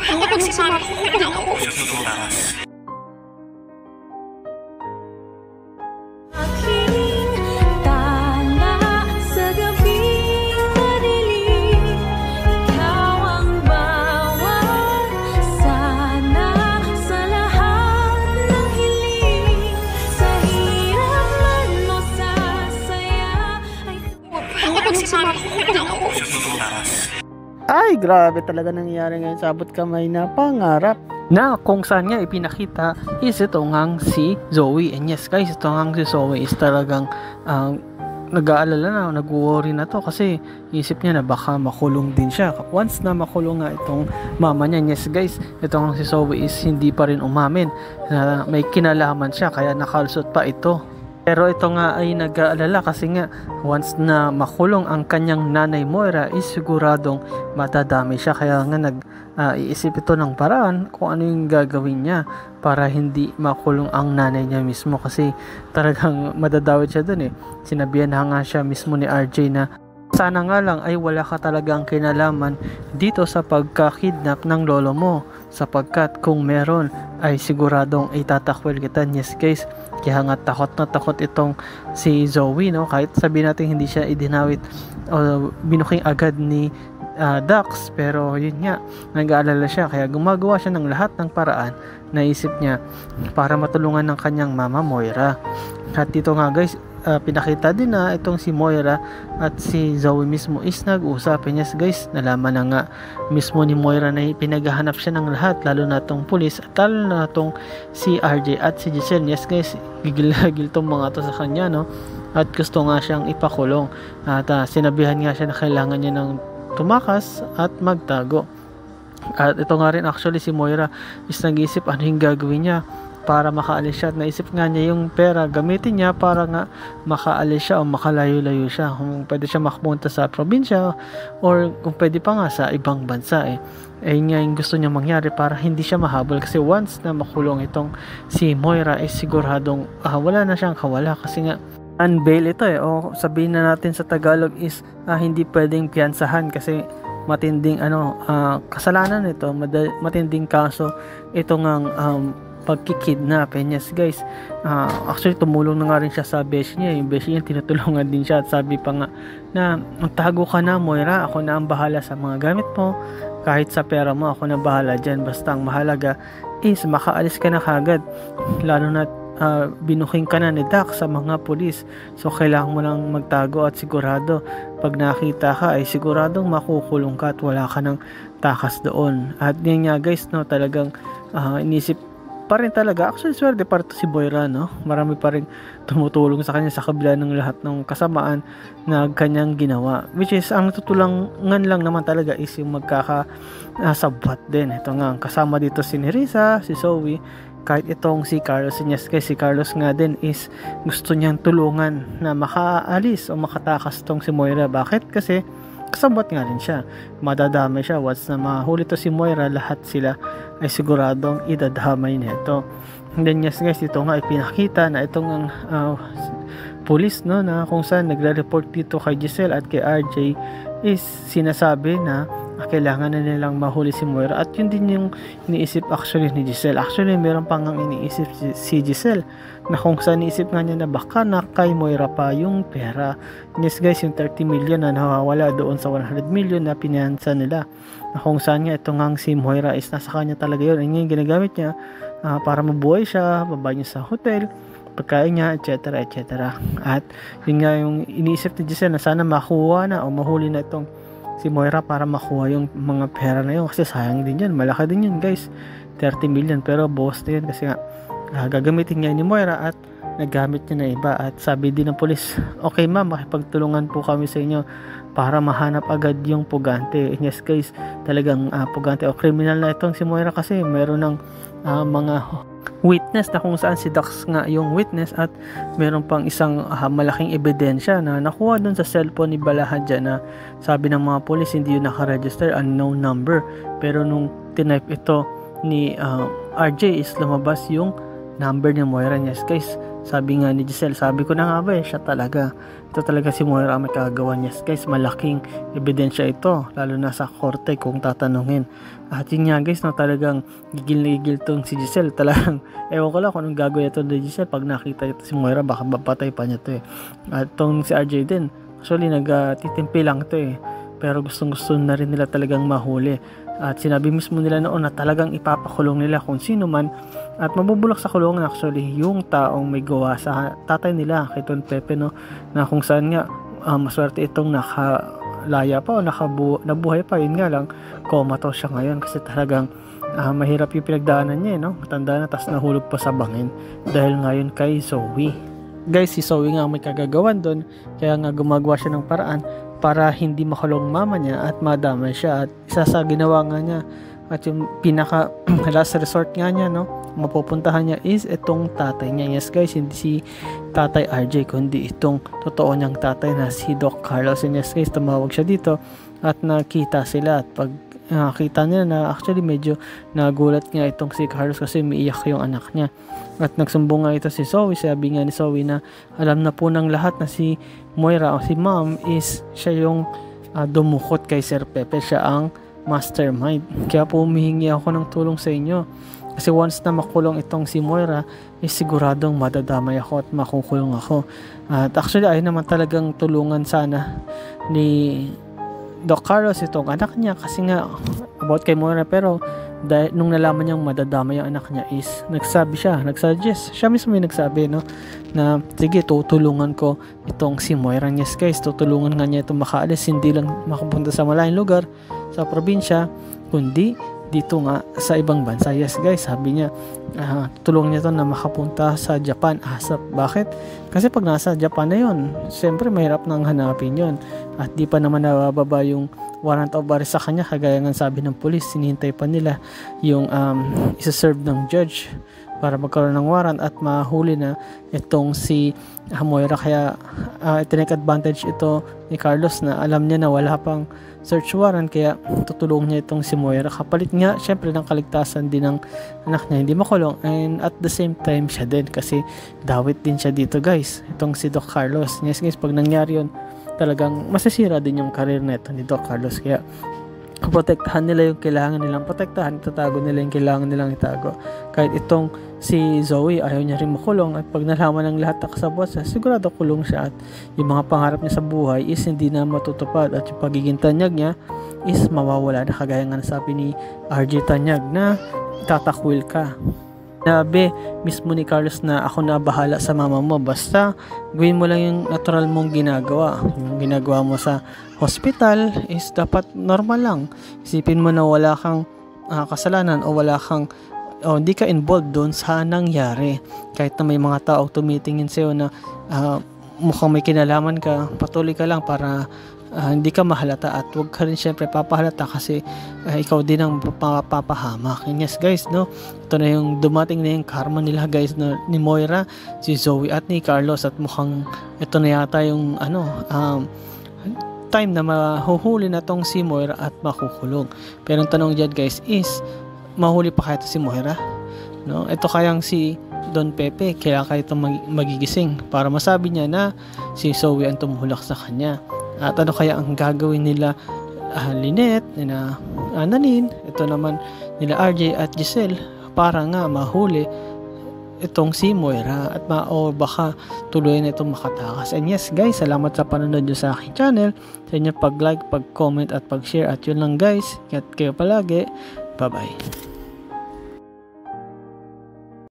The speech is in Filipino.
Kapag si Mami, hindi ako. Kapag si Mami, hindi ako. Ay, grabe talaga nangyayari ngayon sa abot kamay na pangarap. Na kung saan nga ipinakita is ito ngang si Zoe. And yes guys, ito ngang si Zoe is talagang nag-aalala na, nag-worry na to kasi isip niya na baka makulong din siya. Once na makulong nga itong mama niya, yes guys, ito ngang si Zoe is hindi pa rin umamin na may kinalaman siya kaya nakalusot pa ito. Pero ito nga ay nag-aalala kasi nga once na makulong ang kanyang nanay Moira is siguradong matadami siya, kaya nga iisip ito ng paraan kung ano yung gagawin niya para hindi makulong ang nanay niya mismo kasi talagang madadawit siya dun eh. Sinabihan na nga siya mismo ni RJ na sana nga lang ay wala ka talagang kinalaman dito sa pagka-kidnap ng lolo mo, sapagkat kung meron ay siguradong itatakwil kita. Yes guys, kaya nga takot na takot itong si Zoe, no? Kahit sabihin natin hindi siya idinawit o binuking agad ni Dax, pero yun nga, nag-aalala siya kaya gumagawa siya ng lahat ng paraan na isip niya para matulungan ng kanyang mama Moira. At dito nga guys, pinakita din na itong si Moira at si Zoe mismo is nag-usapin. Yes guys, nalaman na nga mismo ni Moira na pinaghahanap siya ng lahat, lalo na itong pulis at lalo na itong si RJ at si Giselle. Yes guys, gigil tong mga to sa kanya, no? At gusto nga siyang ipakulong at sinabihan nga siya na kailangan niya ng tumakas at magtago. At ito nga rin actually si Moira is nag-iisip ano yung gagawin niya para makaalis siya. At naisip nga niya yung pera gamitin niya para nga makaalis siya o makalayo-layo siya. Kung pwede siya makapunta sa probinsya or kung pwede pa nga sa ibang bansa eh. Ayun nga yung gusto niya mangyari para hindi siya mahabol kasi once na makulong itong si Moira is siguradong wala na siyang kawala kasi nga unbail ito eh, o sabihin na natin sa Tagalog is hindi pwedeng piyansahan kasi matinding kasalanan ito, matinding kaso ito ngang pagkikidnap. And yes guys, actually tumulong na nga rin siya sa beshi niya. Yung beshi niya tinutulungan din siya at sabi pa nga na magtago ka na Moira, ako na ang bahala sa mga gamit mo, kahit sa pera mo ako na bahala dyan, basta ang mahalaga is makaalis ka na kagad, lalo na binuking ka na ni Dax sa mga pulis, so kailangan mo lang magtago at sigurado pag nakita ka ay siguradong makukulong ka at wala ka ng takas doon. At yun nga guys, no, talagang inisip pa rin talaga, actually swerte pa rin si Moira, no? Marami pa rin tumutulong sa kanya sa kabila ng lahat ng kasamaan na kanyang ginawa, which is ang natutulangan lang naman talaga is yung magkakasabwat din. Ito nga, kasama dito si Nerissa, si Zoe, kahit itong si Carlos. Si Carlos nga din is gusto niyang tulungan na makaalis o makatakas tong si Moira. Bakit? Kasi kasabot nga rin siya, madadamay siya. Once na mahuli to si Moira, lahat sila ay siguradong idadamay nito. And then yes guys, ito nga ipinakita na itong police, no, na kung saan nagre-report dito kay Giselle at kay RJ is sinasabi na kailangan na nilang mahuli si Moira. At yun din yung iniisip actually ni Giselle. Actually meron pang iniisip si Giselle na kung saan iniisip nga niya na baka na kay Moira pa yung pera. Yes guys, yung 30 million na nawawala doon sa 100 million na pinansa nila, na kung saan nga ito nga si Moira is nasa kanya talaga yun. Ang yung ginagamit niya para mabuhay siya, babay niya sa hotel, pagkain niya, etc. etc. At yun nga yung iniisip ni Giselle na sana makuha na o mahuli na itong si Moira para makuha yung mga pera na yun kasi sayang din yan, malaki din yun guys, 30 million, pero boss na yun kasi nga gagamitin niya ni Moira at naggamit niya na iba. At sabi din ng polis, okay ma'am, makipagtulungan po kami sa inyo para mahanap agad yung pugante. And yes guys, talagang pugante o criminal na itong si Moira kasi meron ng mga witness na kung saan si Dax nga yung witness at meron pang isang malaking ebidensya na nakuha dun sa cellphone ni Balahadja na sabi ng mga polis hindi yun nakaregister, unknown number, pero nung tinype ito ni RJ is lumabas yung number ni Moira. Yes guys, sabi nga ni Giselle, sabi ko na nga ba siya talaga. Ito talaga si Moira ang may kagawa. Yes guys, malaking ebidensya ito, lalo na sa korte kung tatanungin. At yun nga guys, talagang gigil na gigil tong si Giselle. Talagang ewan ko lang kung anong gagawin ito ni Giselle pag nakita ito si Moira, baka mapatay pa niya to At tong si RJ din, actually nagtitimpi lang to pero gustong gusto na rin nila talagang mahuli. At sinabi mismo nila noon na talagang ipapakulong nila kung sino man, at mabubulok sa kulungan actually yung taong may gawa sa tatay nila kay Don Pepe, na kung saan nga maswerte itong nakalaya pa o nabuhay pa. Yun nga lang, comatose siya ngayon kasi talagang mahirap yung pinagdaanan niya matanda na, tas nahulog pa sa bangin dahil ngayon kay Zoe. Guys, si Zoe nga may kagagawan doon, kaya nga gumagawa siya ng paraan para hindi makulong mama niya at madamay siya. At isa sa ginawa nga niya at yung pinaka last resort nga niya mapupuntahan niya is itong tatay niya. Yes guys, hindi si tatay RJ kundi itong totoo niyang tatay na si Doc Carlos. And yes guys, tumawag siya dito at nakita sila, at pag nakita nila na actually medyo nagulat nga itong si Carlos kasi umiiyak yung anak niya. At nagsumbong nga ito si Zoe. Sabi nga ni Zoe na alam na po ng lahat na si Moira o si mom is siya yung dumukot kay Sir Pepe, siya ang mastermind. Kaya po humihingi ako ng tulong sa inyo kasi once na makulong itong si Moira is siguradong madadamay ako at makukulong ako. At actually ay naman talagang tulungan sana ni Doc Carlos itong anak niya kasi nga about kay Moira, pero dahil nung nalaman niyang madadama yung anak niya is nagsuggest siya mismo yung nagsabi na sige, tutulungan ko itong si Moira. Yes guys, tutulungan nga niya itong makaalis, hindi lang makapunta sa malayong lugar sa probinsya kundi dito nga sa ibang bansa. Yes guys, sabi niya tutulungan niya ito na makapunta sa Japan ASAP. Bakit? Kasi pag nasa Japan na yun, siyempre mahirap nang hanapin yun at di pa naman nabababa yung warrant of arrest sa kanya, kagaya ng sabi ng police, sinihintay pa nila yung isa-serve ng judge para magkaroon ng warrant at mahuli na itong si Moira. Kaya tinake advantage ito ni Carlos na alam niya na wala pang search warrant, kaya tutulong niya itong si Moira kapalit nga syempre ng kaligtasan din ng anak niya, hindi makulong, and at the same time siya din kasi dawit din siya dito guys, itong si Doc Carlos. Yes guys, pag nangyari yun talagang masisira din yung career neto ni Doc Carlos, kaya protektahan nila yung kailangan nilang protektahan, itatago nila yung kailangan nilang itago. Kahit itong si Zoe ayaw niya rin makulong, at pag nalaman ng lahat na kasabot siya, sigurado kulong siya at yung mga pangarap niya sa buhay is hindi na matutupad, at yung pagiging tanyag niya is mawawala na, kagaya nga sabi ni RJ Tanyag na tatakwil ka. Sabi mismo ni Carlos na ako na bahala sa mama mo, basta gawin mo lang yung natural mong ginagawa. Yung ginagawa mo sa hospital is dapat normal lang. Isipin mo na wala kang kasalanan o hindi ka involved doon sa nangyari. Kahit na may mga tao tumitingin sa'yo na mukhang may kinalaman ka, patuloy ka lang para hindi ka mahalata, at huwag ka rin syempre papahalata kasi ikaw din ang papahamak. And yes guys, ito na yung dumating na yung karma nila guys, ni Moira, si Zoe at ni Carlos, at mukhang ito na yata yung time na mahuhuli na tong si Moira at makukulong. Pero ang tanong dyan guys is, mahuli pa kaya ito si Moira? Ito kayang si Don Pepe kaya kaya ito magigising para masabi niya na si Zoe ang tumulak sa kanya? At ano kaya ang gagawin nila Lynette, nila Annalyn, ito naman nila RJ at Giselle para nga mahuli itong si Moira at baka tuloy na itong makatakas. And yes guys, salamat sa panonood nyo sa aking channel, sa inyo pag-like, pag-comment at pag-share. At yun lang guys, ingat kayo palagi, bye bye.